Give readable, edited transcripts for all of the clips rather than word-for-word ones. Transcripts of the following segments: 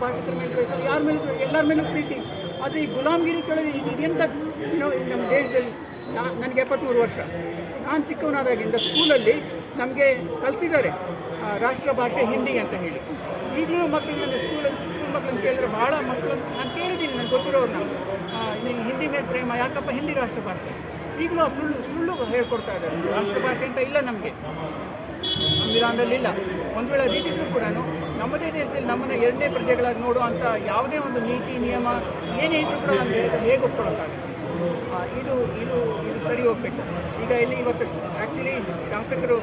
ಭಾಷಿಕರ ಮೇಲೆ ದ್ವೇಷ, ಯಾರ ಮೇಲೂ ಎಲ್ಲರ ಮೇಲೂ ಪ್ರೀತಿ. ಆದರೆ ಈ ಗುಲಾಮಗಿರಿ ಕೆಳಗೆ ಇದೆಂಥ ನಮ್ಮ ದೇಶದಲ್ಲಿ ನನಗೆ 73 ವರ್ಷ. ನಾನು ಚಿಕ್ಕವನಾದಾಗಿಂದ ಸ್ಕೂಲಲ್ಲಿ ನಮಗೆ ಕಲಿಸಿದ್ದಾರೆ ರಾಷ್ಟ್ರ ಭಾಷೆ ಹಿಂದಿ ಅಂತ ಹೇಳಿ. ಈಗಲೂ ಮಕ್ಕಳು ನನ್ನ ಸ್ಕೂಲ್ ಮಕ್ಕಳನ್ನು ಕೇಳಿದ್ರೆ ಭಾಳ ಮಕ್ಕಳು ನಾನು ಕೇಳಿದ್ದೀನಿ, ನನಗೆ ಗೊತ್ತಿರೋರು ನಾವು ನಿಮಗೆ ಹಿಂದಿ ಮೇಲೆ ಪ್ರೇಮ ಯಾಕಪ್ಪ, ಹಿಂದಿ ರಾಷ್ಟ್ರ ಭಾಷೆ. ಈಗಲೂ ಸುಳ್ಳು ಹೇಳ್ಕೊಡ್ತಾ ಇದ್ದಾರೆ. ರಾಷ್ಟ್ರ ಭಾಷೆ ಅಂತ ಇಲ್ಲ ನಮಗೆ, ಸಂವಿಧಾನದಲ್ಲಿ ಇಲ್ಲ. ಒಂದು ವೇಳೆ ಅದಿದ್ದರೂ ಕೂಡ ನಮ್ಮದೇ ದೇಶದಲ್ಲಿ ನಮ್ಮನ್ನು ಎರಡನೇ ಪ್ರಜೆಗಳಾಗಿ ನೋಡುವಂಥ ಯಾವುದೇ ಒಂದು ನೀತಿ ನಿಯಮ ಏನೇ ಇದ್ರೂ ಕೂಡ ನಮಗೆ ಹೇಗೆ ಒಪ್ಕೊಳ್ಳೋಕ್ಕಾಗುತ್ತೆ? ಇದು ಇದು ಇದು ಸರಿ ಹೋಗಬೇಕು. ಈಗ ಇಲ್ಲಿ ಇವತ್ತು ಆ್ಯಕ್ಚುಲಿ ಶಾಸಕರು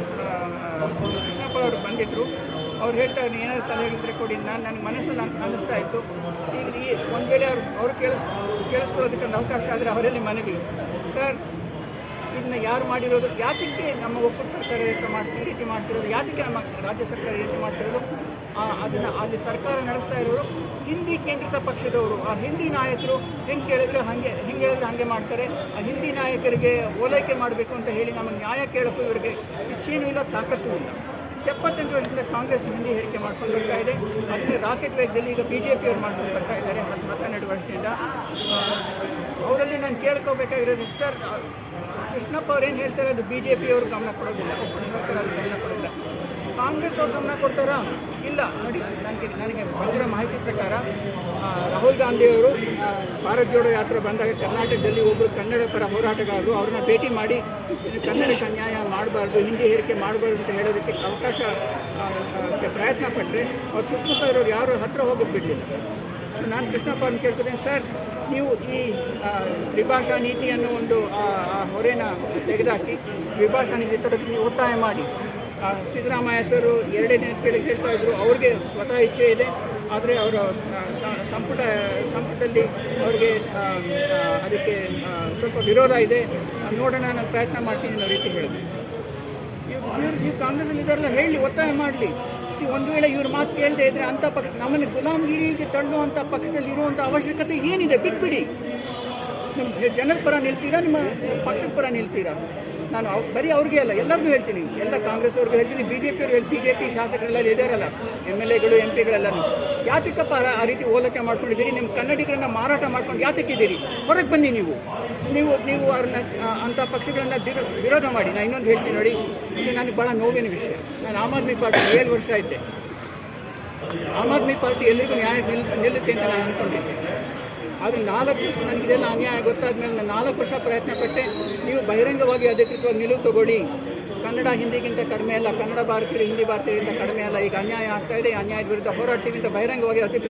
ಕೃಷ್ಣಪ್ಪ ಅವರು ಬಂದಿದ್ದರು. ಅವ್ರು ಹೇಳ್ತಾ ಇದ್ದೀನಿ ಏನಾದರೂ ಸಲಹೆ ಕೊಡಿ. ನನಗೆ ಮನಸ್ಸಲ್ಲಿ ಅನ್ನಿಸ್ತಾ ಇತ್ತು, ಈಗ ಒಂದು ವೇಳೆ ಅವರು ಕೇಳಿಸ್ಕೊಳ್ಳೋದಕ್ಕೆ ಒಂದು ಅವಕಾಶ ಆದರೆ ಅವರಲ್ಲಿ ಮನವಿ, ಸರ್ ಇದನ್ನ ಯಾರು ಮಾಡಿರೋದು, ಯಾತಕ್ಕೆ ನಮ್ಮ ಒಕ್ಕೂಟ ಸರ್ಕಾರ ಈ ರೀತಿ ಮಾಡ್ತಿರೋದು, ಯಾತಕ್ಕೆ ನಮ್ಮ ರಾಜ್ಯ ಸರ್ಕಾರ ಈ ರೀತಿ ಮಾಡ್ತಿರೋದು? ಅದನ್ನು ಅಲ್ಲಿ ಸರ್ಕಾರ ನಡೆಸ್ತಾ ಇರೋರು ಹಿಂದಿ ಕೇಂದ್ರಿತ ಪಕ್ಷದವರು. ಆ ಹಿಂದಿ ನಾಯಕರು ಹೆಂಗೆ ಹೇಳಿದ್ರೆ ಹಾಗೆ ಮಾಡ್ತಾರೆ. ಆ ಹಿಂದಿ ನಾಯಕರಿಗೆ ಓಲೈಕೆ ಮಾಡಬೇಕು ಅಂತ ಹೇಳಿ ನಮಗೆ ನ್ಯಾಯ ಕೇಳೋಕ್ಕೂ ಇವರಿಗೆ ಇಚ್ಛೆಯೂ ಇಲ್ಲ, ತಾಕತ್ತೂ ಇಲ್ಲ. 78 ವರ್ಷದಿಂದ ಕಾಂಗ್ರೆಸ್ ಹಿಂದಿ ಹೇಳಿಕೆ ಮಾಡ್ಕೊಂಡು ಬರ್ತಾ ಇದೆ. ಅದನ್ನೇ ರಾಕೆಟ್ ವೇಗದಲ್ಲಿ ಈಗ BJP ಅವರು ಮಾಡ್ಕೊಂಡು ಬರ್ತಾ ಇದ್ದಾರೆ 12 ವರ್ಷದಿಂದ. ಅವರಲ್ಲಿ ನಾನು ಕೇಳ್ಕೋಬೇಕಾಗಿರೋದು, ಸರ್ ಕೃಷ್ಣಪ್ಪ ಅವ್ರು ಏನು ಹೇಳ್ತಾರೆ ಅದು BJP ಅವರು ಗಮನ ಕೊಡೋದಿಲ್ಲ, ಒಕ್ಕೂಟ ಸರ್ಕಾರ ಅದು ಗಮನ ಕೊಡೋದಿಲ್ಲ. ಕಾಂಗ್ರೆಸ್ ಅವ್ರು ಗಮನ ಕೊಡ್ತಾರಾ? ಇಲ್ಲ. ನೋಡಿ, ನನಗೆ ಬಂದಿರೋ ಮಾಹಿತಿ ಪ್ರಕಾರ ರಾಹುಲ್ ಗಾಂಧಿಯವರು ಭಾರತ್ ಜೋಡೋ ಯಾತ್ರೆ ಬಂದಾಗ ಕರ್ನಾಟಕದಲ್ಲಿ ಒಬ್ಬರು ಕನ್ನಡ ಪರ ಹೋರಾಟಗಾರರು ಅವ್ರನ್ನ ಭೇಟಿ ಮಾಡಿ ಕನ್ನಡಕ್ಕೆ ಅನ್ಯಾಯ ಮಾಡಬಾರ್ದು, ಹಿಂದಿ ಹೇರಿಕೆ ಮಾಡಬಾರ್ದು ಅಂತ ಹೇಳೋದಕ್ಕೆ ಅವಕಾಶ ಪ್ರಯತ್ನ ಪಟ್ಟರೆ ಅವ್ರು ಸುತ್ತಮುತ್ತ ಇರೋರು ಯಾರು ಹತ್ತಿರ ಹೋಗೋದು ಬಿಟ್ಟಿಲ್ಲ. ಸೊ ನಾನು ಕೃಷ್ಣಪ್ಪ ಅವ್ರನ್ನ ಕೇಳ್ಕೊತೀನಿ, ಸರ್ ನೀವು ಈ ದ್ವಿಭಾಷಾ ನೀತಿಯನ್ನು ಒಂದು ಹೊರೆನ ತೆಗೆದುಹಾಕಿ ದ್ವಿಭಾಷಾ ನೀತಿ ತರೋದಕ್ಕೆ ನೀವು ಒತ್ತಾಯ ಮಾಡಿ. ಸಿದ್ದರಾಮಯ್ಯ ಸರು 2 ದಿನದ ಕೆಳಗೆ ಹೇಳ್ತಾ ಇದ್ರು ಅವ್ರಿಗೆ ಸ್ವತಃ ಇಚ್ಛೆ ಇದೆ, ಆದರೆ ಅವರ ಸಂಪುಟದಲ್ಲಿ ಅವ್ರಿಗೆ ಅದಕ್ಕೆ ಸ್ವಲ್ಪ ವಿರೋಧ ಇದೆ, ನೋಡೋಣ ನಾನು ಪ್ರಯತ್ನ ಮಾಡ್ತೀನಿ ಅನ್ನೋ ರೀತಿ ಹೇಳಿದ್ರು. ನೀವು ಕಾಂಗ್ರೆಸ್ಸಲ್ಲಿ ಇದ್ದಾರಲ್ಲ, ಹೇಳಿ, ಒತ್ತಾಯ ಮಾಡಲಿ. ಒಂದು ವೇಳೆ ಇವ್ರ ಮಾತು ಕೇಳದೆ ಇದ್ದರೆ ಅಂಥ ಪಕ್ಷ ನಮ್ಮನ್ನು ಗುಲಾಮಗಿರಿಗೆ ತಳ್ಳುವಂಥ ಪಕ್ಷದಲ್ಲಿ ಇರುವಂಥ ಅವಶ್ಯಕತೆ ಏನಿದೆ? ಬಿಟ್ಬಿಡಿ. ನಿಮ್ಮ ಜನರ ಪರ ನಿಲ್ತೀರಾ, ನಿಮ್ಮ ಪಕ್ಷದ ಪರ ನಿಲ್ತೀರಾ? ನಾನು ಬರೀ ಅವ್ರಿಗೆ ಅಲ್ಲ, ಎಲ್ಲರಿಗೂ ಹೇಳ್ತೀನಿ, ಎಲ್ಲ ಕಾಂಗ್ರೆಸ್ ಅವ್ರಿಗೂ ಹೇಳ್ತೀನಿ, BJP ಅವ್ರಿಗೆ BJP ಶಾಸಕರೆಲ್ಲ ಇದ್ದಾರಲ್ಲ, MLAಗಳು MP ಗಳೆಲ್ಲರೂ, ಯಾತಕ್ಕಪ್ಪ ಆ ರೀತಿ ಓಲೈಕೆ ಮಾಡ್ಕೊಂಡಿದ್ದೀರಿ? ನಿಮ್ಮ ಕನ್ನಡಿಗರನ್ನ ಮಾರಾಟ ಮಾಡ್ಕೊಂಡು ಯಾತಕ್ಕಿದ್ದೀರಿ? ಹೊರಗೆ ಬನ್ನಿ. ನೀವು ಅವ್ರನ್ನ ಅಂಥ ಪಕ್ಷಗಳನ್ನು ವಿರೋಧ ಮಾಡಿ. ನಾನು ಇನ್ನೊಂದು ಹೇಳ್ತೀನಿ ನೋಡಿ, ಇದು ನನಗೆ ಭಾಳ ನೋವಿನ ವಿಷಯ. ನಾನು ಆಮ್ ಆದ್ಮಿ ಪಾರ್ಟಿ 7 ವರ್ಷ ಇದ್ದೆ. ಆಮ್ ಆದ್ಮಿ ಪಾರ್ಟಿ ಎಲ್ರಿಗೂ ನ್ಯಾಯ ನಿಲ್ಲುತ್ತೆ ಅಂತ ನಾನು ಅಂದ್ಕೊಂಡಿದ್ದೆ. ಆದರೆ 4 ವರ್ಷ ನನಗಿದೆಲ್ಲ ಅನ್ಯಾಯ ಗೊತ್ತಾದ ಮೇಲೆ ನಾನು 4 ವರ್ಷ ಪ್ರಯತ್ನ ಪಟ್ಟೆ. ನೀವು ಬಹಿರಂಗವಾಗಿ ಅಧಿಕೃತವಾಗಿ ನಿಲುವು ತಗೊಳ್ಳಿ. ಕನ್ನಡ ಹಿಂದಿಗಿಂತ ಕಡಿಮೆ ಅಲ್ಲ, ಕನ್ನಡ ಭಾರತೀಯರು ಹಿಂದಿ ಭಾರತೀಯರಿಗಿಂತ ಕಡಿಮೆ ಅಲ್ಲ. ಈಗ ಅನ್ಯಾಯ ಆಗ್ತಾ ಇದೆ, ಅನ್ಯಾಯದ ವಿರುದ್ಧ ಹೋರಾಡ್ತೀವಿ ಅಂತ ಬಹಿರಂಗವಾಗಿ